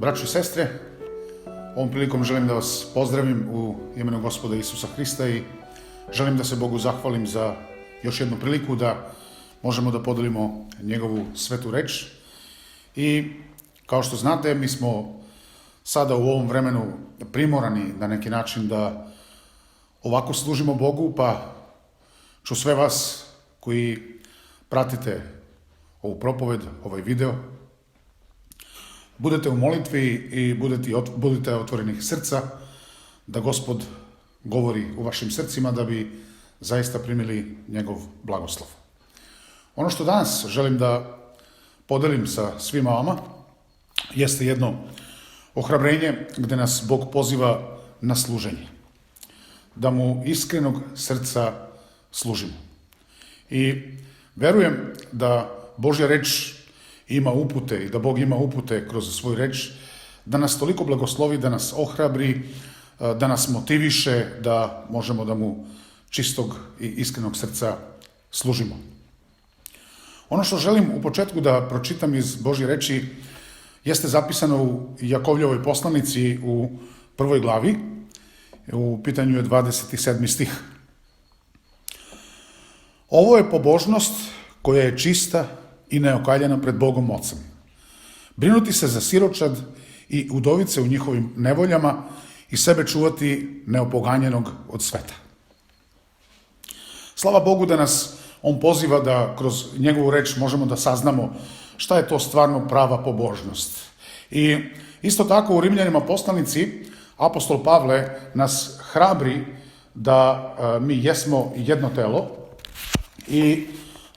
Braćo i sestre, ovom prilikom želim da vas pozdravim u imenu Gospoda Isusa Hrista i želim da se Bogu zahvalim za još jednu priliku da možemo da podelimo njegovu svetu reč. I kao što znate, mi smo sada u ovom vremenu primorani na neki način da ovako služimo Bogu, pa ću sve vas koji pratite ovu propoved, ovaj video, budete u molitvi i budete otvorenih srca, da Gospod govori u vašim srcima da bi zaista primili njegov blagoslov. Ono što danas želim da podelim sa svima vama jeste jedno ohrabrenje gde nas Bog poziva na služenje. Da mu iskrenog srca služimo. I verujem da Božja reč ima upute i da Bog ima upute kroz svoju reč, da nas toliko blagoslovi, da nas ohrabri, da nas motiviše, da možemo da mu čistog i iskrenog srca služimo. Ono što želim u početku da pročitam iz Božje reči jeste zapisano u Jakovljevoj poslanici u 1. glavi, u pitanju je 27. stih. Ovo je pobožnost koja je čista i neokaljena pred Bogom Ocem. Brinuti se za siročad i udovice u njihovim nevoljama i sebe čuvati neopoganjenog od sveta. Slava Bogu da nas On poziva da kroz njegovu reč možemo da saznamo šta je to stvarno prava pobožnost. I isto tako u Rimljanima poslanici apostol Pavle nas hrabri da mi jesmo jedno telo i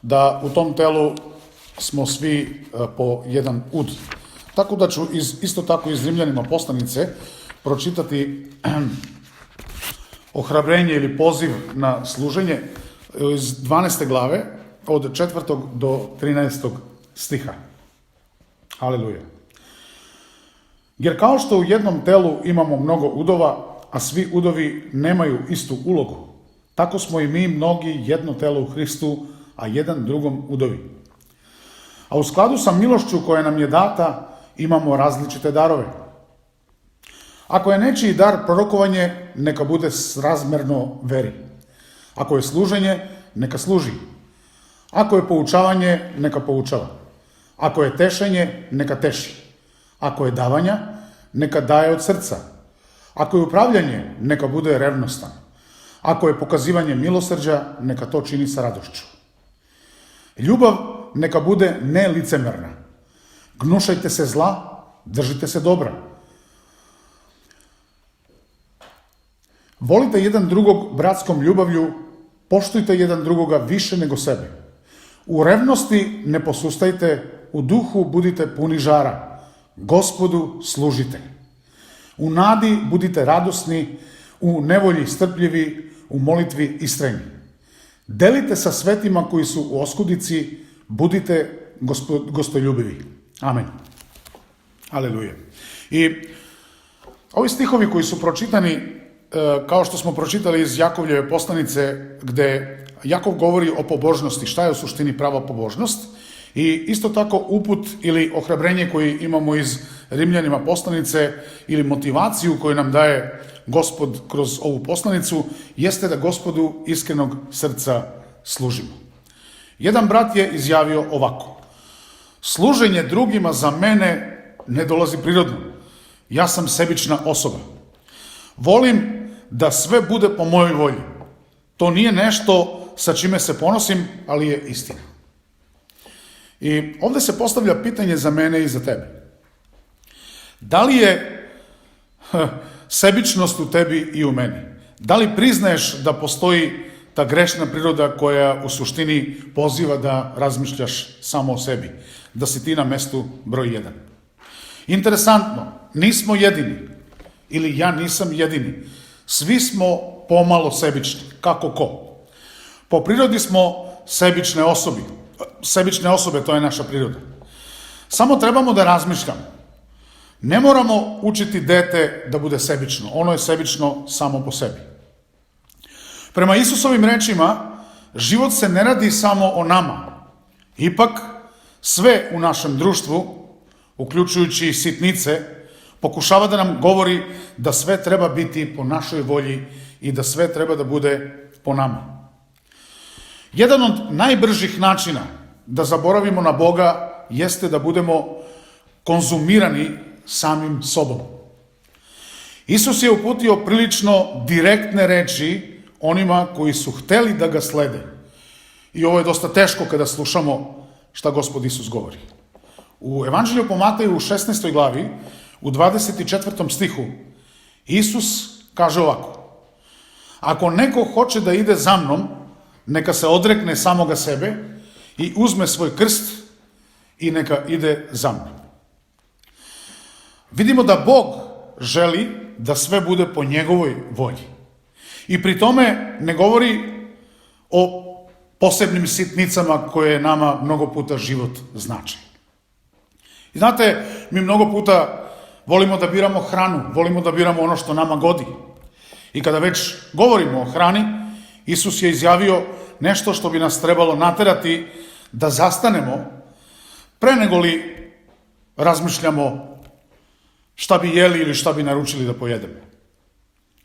da u tom telu smo svi po jedan ud. Tako da ću isto tako iz Rimljanima poslanice pročitati ohrabrenje ili poziv na služenje iz 12. glave od 4. do 13. stiha. Haleluja. Jer kao što u jednom telu imamo mnogo udova, a svi udovi nemaju istu ulogu, tako smo i mi mnogi jedno telo u Hristu, a jedan drugom udovi. A u skladu sa milošću koja nam je data, imamo različite darove. Ako je nečiji dar prorokovanje, neka bude srazmerno veri. Ako je služenje, neka služi. Ako je poučavanje, neka poučava. Ako je tešenje, neka teši. Ako je davanja, neka daje od srca. Ako je upravljanje, neka bude revnostan. Ako je pokazivanje milosrđa, neka to čini sa radošću. Ljubav neka bude nelicemerna. Gnušajte se zla, držite se dobra. Volite jedan drugog bratskom ljubavlju, poštujte jedan drugoga više nego sebe. U revnosti ne posustajte, u duhu budite puni žara. Gospodu služite. U nadi budite radosni, u nevolji strpljivi, u molitvi istrajni. Delite sa svetima koji su u oskudici, budite gostoljubivi. Amen. Aleluja. I ovi stihovi koji su pročitani, kao što smo pročitali iz Jakovljeve poslanice, gde Jakov govori o pobožnosti, šta je u suštini prava pobožnost, i isto tako uput ili ohrabrenje koji imamo iz Rimljanima poslanice ili motivaciju koju nam daje Gospod kroz ovu poslanicu, jeste da Gospodu iskrenog srca služimo. Jedan brat je izjavio ovako: služenje drugima za mene ne dolazi prirodno. Ja sam sebična osoba. Volim da sve bude po mojoj volji. To nije nešto sa čime se ponosim, ali je istina. I ovdje se postavlja pitanje za mene i za tebe. Da li je sebičnost u tebi i u meni? Da li priznaješ da postoji ta grešna priroda koja u suštini poziva da razmišljaš samo o sebi? Da si ti na mestu broj 1. Interesantno, nismo jedini. Ili ja nisam jedini. Svi smo pomalo sebični. Kako ko? Po prirodi smo sebične osobe, to je naša priroda. Samo trebamo da razmišljamo. Ne moramo učiti dete da bude sebično. Ono je sebično samo po sebi. Prema Isusovim rečima, život se ne radi samo o nama. Ipak, sve u našem društvu, uključujući i sitnice, pokušava da nam govori da sve treba biti po našoj volji i da sve treba da bude po nama. Jedan od najbržih načina da zaboravimo na Boga jeste da budemo konzumirani samim sobom. Isus je uputio prilično direktne reči onima koji su hteli da ga slede. I ovo je dosta teško kada slušamo šta Gospod Isus govori. U Evanđelju po Mateju u 16. glavi, u 24. stihu, Isus kaže ovako: ako neko hoće da ide za mnom, neka se odrekne samoga sebe i uzme svoj krst i neka ide za mnom. Vidimo da Bog želi da sve bude po njegovoj volji. I pri tome ne govori o posebnim sitnicama koje nama mnogo puta život znači. I znate, mi mnogo puta volimo da biramo hranu, volimo da biramo ono što nama godi. I kada već govorimo o hrani, Isus je izjavio nešto što bi nas trebalo naterati da zastanemo pre nego li razmišljamo šta bi jeli ili šta bi naručili da pojedemo.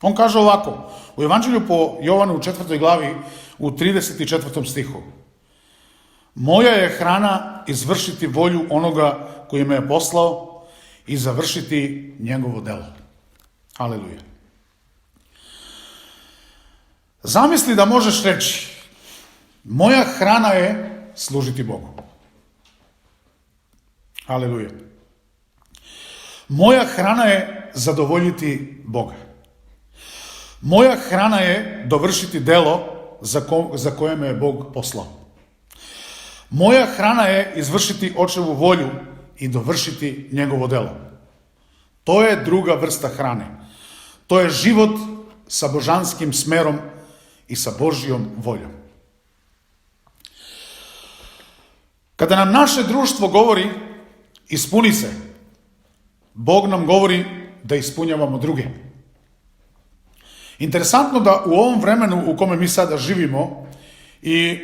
On kaže ovako, u Evanđelju po Jovanu u 4. glavi u 34. stihu: moja je hrana izvršiti volju onoga koji me je poslao i završiti njegovo delo. Aleluja. Zamisli da možeš reći: moja hrana je služiti Bogu. Aleluja. Moja hrana je zadovoljiti Boga. Moja hrana je dovršiti delo za koje me je Bog poslao. Moja hrana je izvršiti očevu volju i dovršiti njegovo delo. To je druga vrsta hrane. To je život sa božanskim smerom i sa Božjom voljom. Kada nam naše društvo govori ispuni se, Bog nam govori da ispunjavamo druge. Interesantno da u ovom vremenu u kome mi sada živimo i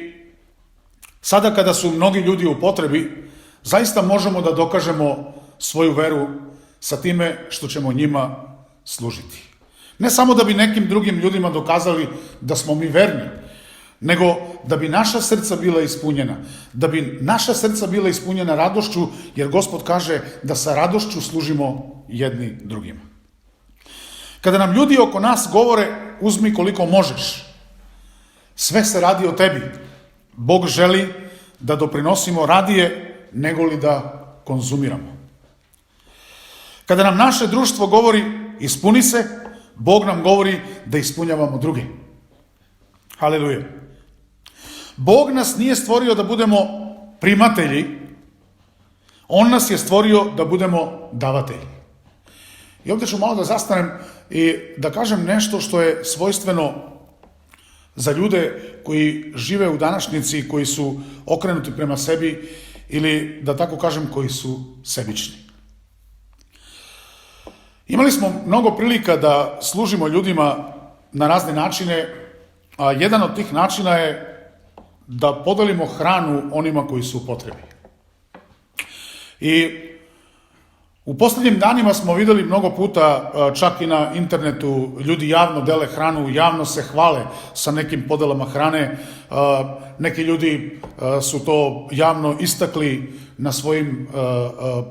sada kada su mnogi ljudi u potrebi, zaista možemo da dokažemo svoju veru sa time što ćemo njima služiti. Ne samo da bi nekim drugim ljudima dokazali da smo mi verni, nego da bi naša srca bila ispunjena. Da bi naša srca bila ispunjena radošću, jer Gospod kaže da sa radošću služimo jedni drugima. Kada nam ljudi oko nas govore uzmi koliko možeš, sve se radi o tebi. Bog želi da doprinosimo radije nego li da konzumiramo. Kada nam naše društvo govori ispuni se, Bog nam govori da ispunjavamo druge. Haleluja. Bog nas nije stvorio da budemo primatelji, on nas je stvorio da budemo davatelji. I ovdje ću malo da zastanem i da kažem nešto što je svojstveno za ljude koji žive u današnjici, koji su okrenuti prema sebi ili, da tako kažem, koji su sebični. Imali smo mnogo prilika da služimo ljudima na razne načine, a jedan od tih načina je da podelimo hranu onima koji su u potrebi. I u posljednjim danima smo videli mnogo puta, čak i na internetu, ljudi javno dele hranu, javno se hvale sa nekim podelama hrane. Neki ljudi su to javno istakli na svojim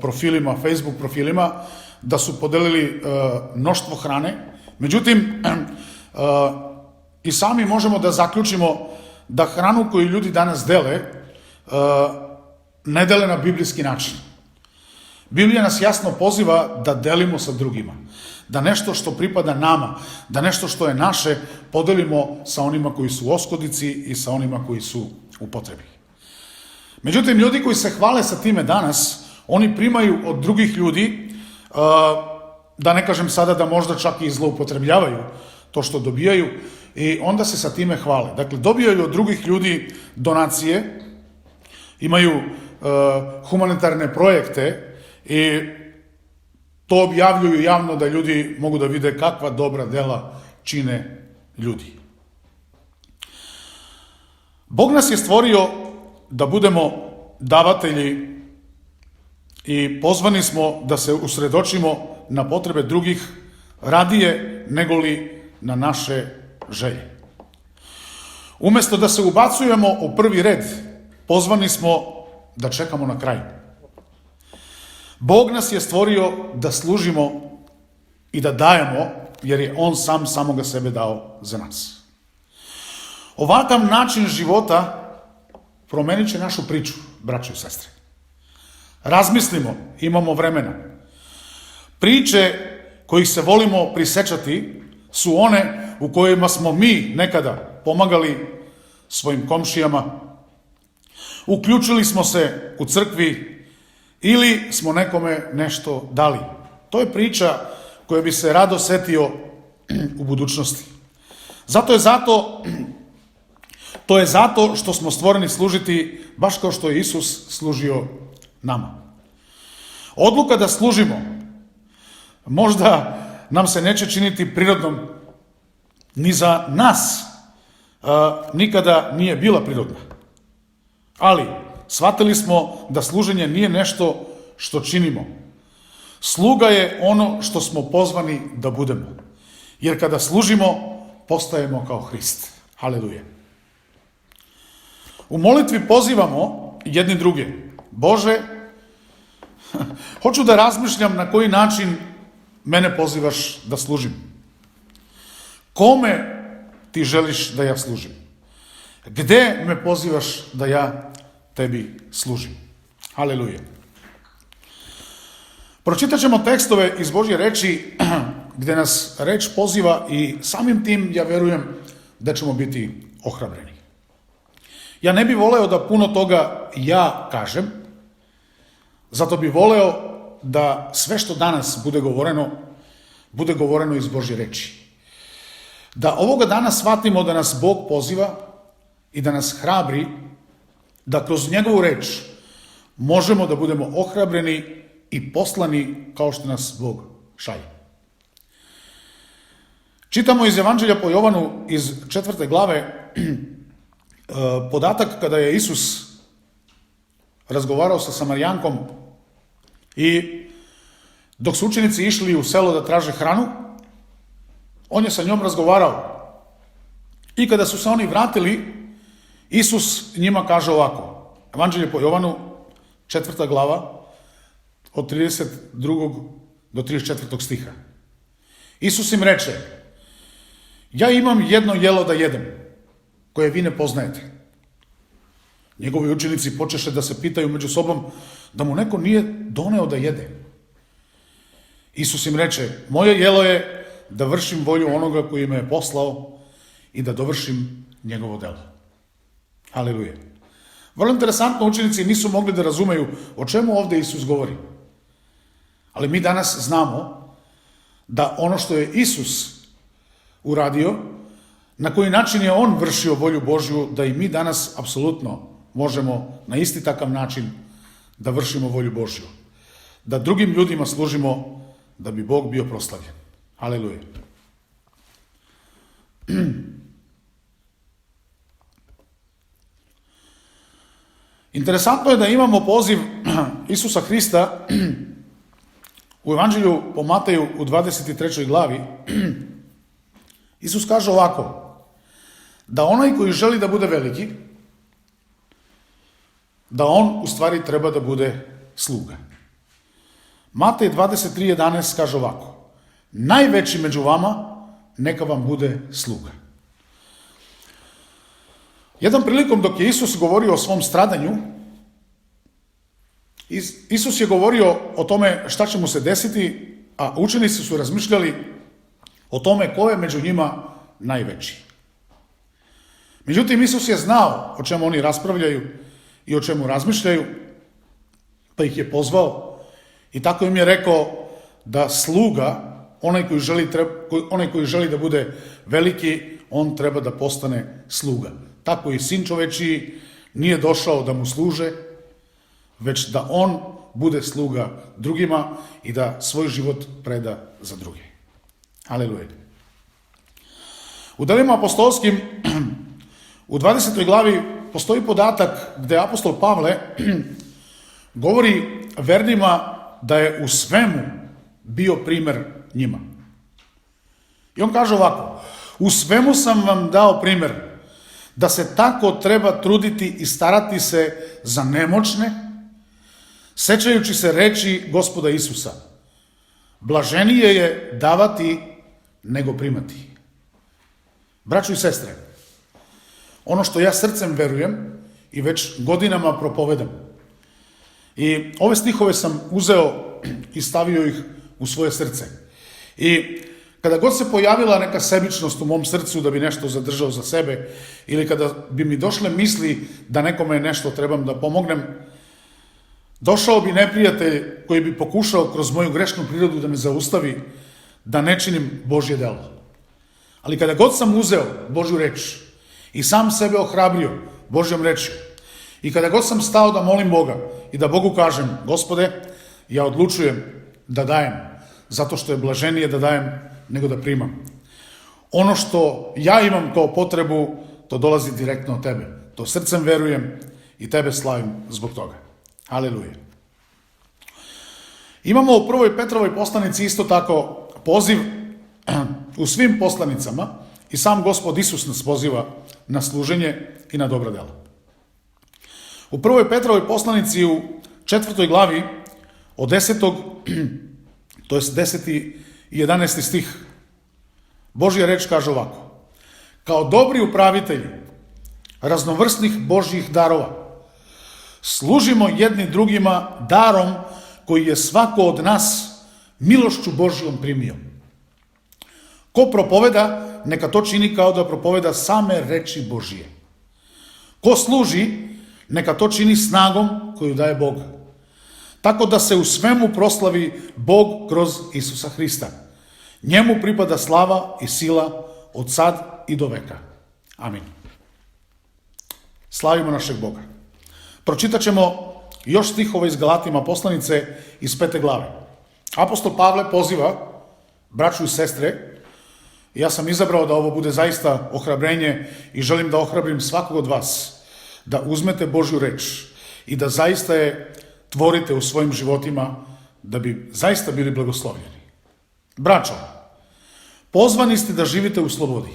profilima, Facebook profilima, da su podelili mnoštvo hrane. Međutim, i sami možemo da zaključimo da hranu koju ljudi danas dele, ne dele na biblijski način. Biblija nas jasno poziva da delimo sa drugima, da nešto što pripada nama, da nešto što je naše podelimo sa onima koji su u oskodici i sa onima koji su u potrebi. Međutim, ljudi koji se hvale sa time danas, oni primaju od drugih ljudi, da ne kažem sada da možda čak i zloupotrebljavaju to što dobijaju, i onda se sa time hvale. Dakle, dobijaju od drugih ljudi donacije, imaju humanitarne projekte i to objavljuju javno da ljudi mogu da vide kakva dobra dela čine ljudi. Bog nas je stvorio da budemo davatelji i pozvani smo da se usredočimo na potrebe drugih radije nego li na naše želje. Umjesto da se ubacujemo u prvi red, pozvani smo da čekamo na kraj. Bog nas je stvorio da služimo i da dajemo, jer je On sam samoga sebe dao za nas. Ovakav način života promenit će našu priču, braćo i sestre. Razmislimo, imamo vremena. Priče kojih se volimo prisjećati su one u kojima smo mi nekada pomagali svojim komšijama, uključili smo se u crkvi ili smo nekome nešto dali. To je priča koja bi se rado setio u budućnosti. To je zato što smo stvoreni služiti baš kao što je Isus služio nama. Odluka da služimo možda nam se neće činiti prirodnom, ni za nas nikada nije bila prirodna. Ali shvatili smo da služenje nije nešto što činimo. Sluga je ono što smo pozvani da budemo. Jer kada služimo, postajemo kao Hrist. Haleluja. U molitvi pozivamo jedni druge. Bože, hoću da razmišljam na koji način mene pozivaš da služim. Kome ti želiš da ja služim? Gde me pozivaš da ja tebi služim? Haleluja. Pročitat ćemo tekstove iz Božje reči gde nas reč poziva i samim tim ja verujem da ćemo biti ohrabreni. Ja ne bih voleo da puno toga ja kažem, zato bih voleo da sve što danas bude govoreno iz Božje reči. Da ovoga dana shvatimo da nas Bog poziva i da nas hrabri, da kroz njegovu reč možemo da budemo ohrabreni i poslani kao što nas Bog šalje. Čitamo iz Evanđelja po Jovanu iz 4. glave podatak kada je Isus razgovarao sa Samarijankom i dok su učenici išli u selo da traže hranu, on je sa njom razgovarao. I kada su se oni vratili, Isus njima kaže ovako, Evanđelje po Jovanu, 4. glava, od 32. do 34. stiha. Isus im reče, ja imam jedno jelo da jedem, koje vi ne poznajete. Njegovi učenici počeše da se pitaju među sobom da mu neko nije doneo da jede. Isus im reče, moje jelo je da vršim volju onoga koji me je poslao i da dovršim njegovo delo. Haleluja. Vrlo interesantno, učenici nisu mogli da razumeju o čemu ovde Isus govori. Ali mi danas znamo da ono što je Isus uradio, na koji način je on vršio volju Božju, da i mi danas apsolutno možemo na isti takav način da vršimo volju Božju. Da drugim ljudima služimo da bi Bog bio proslavljen. Haleluja. Interesantno je da imamo poziv Isusa Hrista u Evanđelju po Mateju u 23. glavi. Isus kaže ovako, da onaj koji želi da bude veliki, da on u stvari treba da bude sluga. Matej 23.11 kaže ovako, najveći među vama neka vam bude sluga. Jednom prilikom dok je Isus govorio o svom stradanju, Isus je govorio o tome šta će mu se desiti, a učenici su razmišljali o tome ko je među njima najveći. Međutim, Isus je znao o čemu oni raspravljaju i o čemu razmišljaju, pa ih je pozvao i tako im je rekao da sluga, onaj koji želi da bude veliki, on treba da postane sluga. Tako i Sin čovečiji nije došao da mu služe, već da on bude sluga drugima i da svoj život preda za druge. Aleluja. U delima apostolskim u 20. glavi postoji podatak gde apostol Pavle govori vernima da je u svemu bio primer njima. I on kaže ovako: u svemu sam vam dao primer da se tako treba truditi i starati se za nemoćne, sećajući se reči Gospoda Isusa: blaženije je davati nego primati. Braćo i sestre, ono što ja srcem verujem i već godinama propovedam, i ove stihove sam uzeo i stavio ih u svoje srce. I kada god se pojavila neka sebičnost u mom srcu da bi nešto zadržao za sebe, ili kada bi mi došle misli da nekome nešto trebam da pomognem, došao bi neprijatelj koji bi pokušao kroz moju grešnu prirodu da me zaustavi da ne činim Božje delo. Ali kada god sam uzeo Božju reč i sam sebe ohrabrio Božjom rečju, i kada god sam stao da molim Boga i da Bogu kažem: Gospode, ja odlučujem da dajem, zato što je blaženije da dajem nego da primam. Ono što ja imam kao potrebu, to dolazi direktno od tebe. To srcem verujem i tebe slavim zbog toga. Haleluja. Imamo u prvoj Petrovoj poslanici isto tako poziv u svim poslanicama, i sam Gospod Isus nas poziva na služenje i na dobra dela. U prvoj Petrovoj poslanici u 4. glavi od 10. to je 10. i 11. stih, Božja reč kaže ovako: kao dobri upravitelji raznovrsnih Božjih darova, služimo jedni drugima darom koji je svako od nas milošću Božjom primio. Ko propoveda, neka to čini kao da propoveda same reči Božije. Ko služi, neka to čini snagom koju daje Bog, tako da se u svemu proslavi Bog kroz Isusa Hrista. Njemu pripada slava i sila od sad i do veka. Amin. Slavimo našeg Boga. Pročitat ćemo još stihova iz Galatima poslanice iz 5. glave. Apostol Pavle poziva braću i sestre, ja sam izabrao da ovo bude zaista ohrabrenje i želim da ohrabrim svakog od vas da uzmete Božju reč i da zaista je tvorite u svojim životima da bi zaista bili blagoslovljeni. Braćo, pozvani ste da živite u slobodi,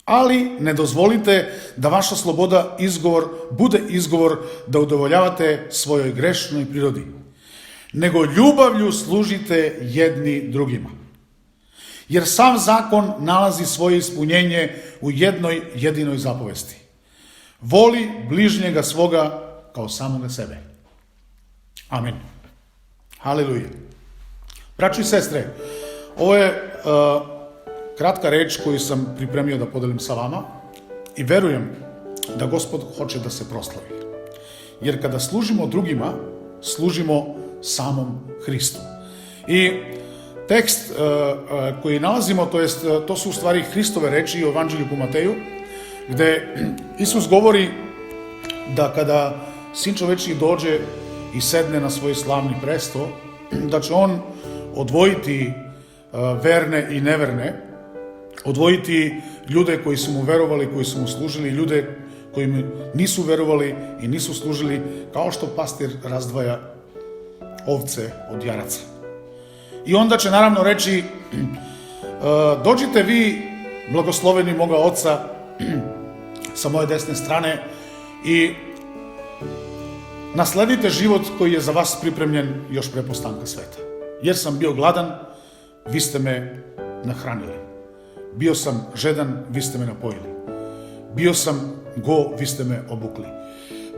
ali ne dozvolite da vaša sloboda bude izgovor da udovoljavate svojoj grešnoj prirodi, nego ljubavlju služite jedni drugima. Jer sam zakon nalazi svoje ispunjenje u jednoj jedinoj zapovesti: voli bližnjega svoga kao samoga sebe. Amin. Haleluja. Braćo i sestre, ovo je kratka reč koju sam pripremio da podelim sa vama i verujem da Gospod hoće da se proslavi. Jer kada služimo drugima, služimo samom Hristu. I tekst koji nalazimo, to su u stvari Hristove reči u Evanđelju po Mateju, gde Isus govori da kada Sin čovečiji dođe i sedne na svoj slavni presto, da će on odvojiti verne i neverne, odvojiti ljude koji su mu verovali, koji su mu služili, ljude koji mu nisu verovali i nisu služili, kao što pastir razdvaja ovce od jaraca. I onda će naravno reći: dođite vi, blagosloveni moga Oca, sa moje desne strane i nasledite život koji je za vas pripremljen još pre postanka sveta. Jer sam bio gladan, vi ste me nahranili. Bio sam žedan, vi ste me napojili. Bio sam go, vi ste me obukli.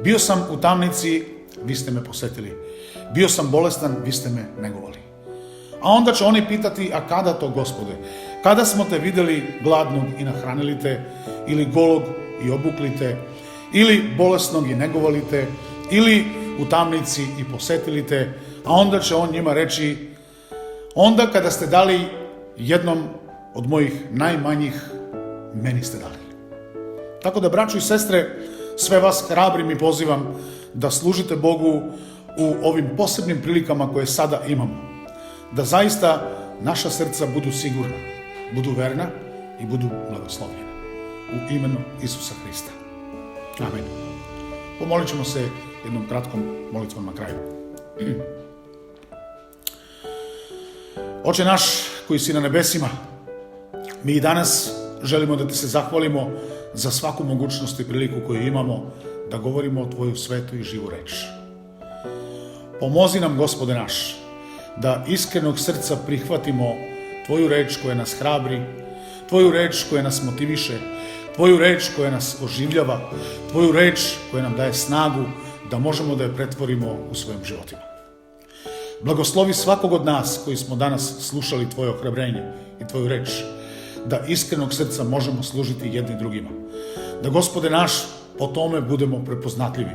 Bio sam u tamnici, vi ste me posetili. Bio sam bolestan, vi ste me negovali. A onda će oni pitati: a kada to, Gospode? Kada smo te videli gladnog i nahranili te, ili golog i obukli te, ili bolesnog i negovali te, ili u tamnici i posetili te? A onda će on njima reći: onda kada ste dali jednom od mojih najmanjih, meni ste dali. Tako da, braćo i sestre, sve vas hrabrim i pozivam da služite Bogu u ovim posebnim prilikama koje sada imamo. Da zaista naša srca budu sigurna, budu verna i budu blagoslovljena. U imenu Isusa Hrista. Amen. Pomolit ćemo se jednom kratkom molitvom na kraju. Oče naš koji si na nebesima, mi i danas želimo da ti se zahvalimo za svaku mogućnost i priliku koju imamo da govorimo o tvoju svetu i živu reč. Pomozi nam, Gospode naš, da iskrenog srca prihvatimo tvoju reč koja nas hrabri, tvoju reč koja nas motiviše, tvoju reč koja nas oživljava, tvoju reč koja nam daje snagu da možemo da je pretvorimo u svojim životima. Blagoslovi svakog od nas koji smo danas slušali tvoje ohrabrenje i tvoju reč, da iskrenog srca možemo služiti jedni drugima. Da, Gospode naš, po tome budemo prepoznatljivi.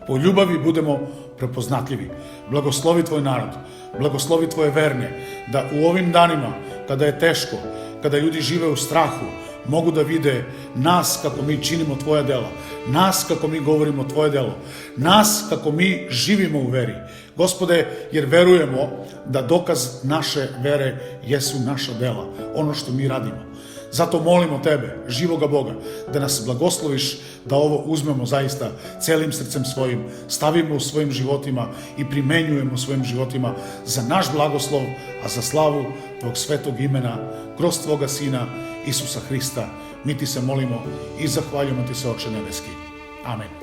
Po ljubavi budemo prepoznatljivi. Blagoslovi tvoj narod, blagoslovi tvoje verne, da u ovim danima, kada je teško, kada ljudi žive u strahu, mogu da vide nas kako mi činimo tvoja dela, nas kako mi govorimo tvoje delo, nas kako mi živimo u veri. Gospode, jer verujemo da dokaz naše vere jesu naša dela, ono što mi radimo. Zato molimo tebe, živoga Boga, da nas blagosloviš, da ovo uzmemo zaista celim srcem svojim, stavimo u svojim životima i primenjujemo u svojim životima za naš blagoslov, a za slavu tvog svetog imena, kroz tvoga Sina Isusa Hrista. Mi ti se molimo i zahvaljujemo ti se, Oče nebeski. Amen.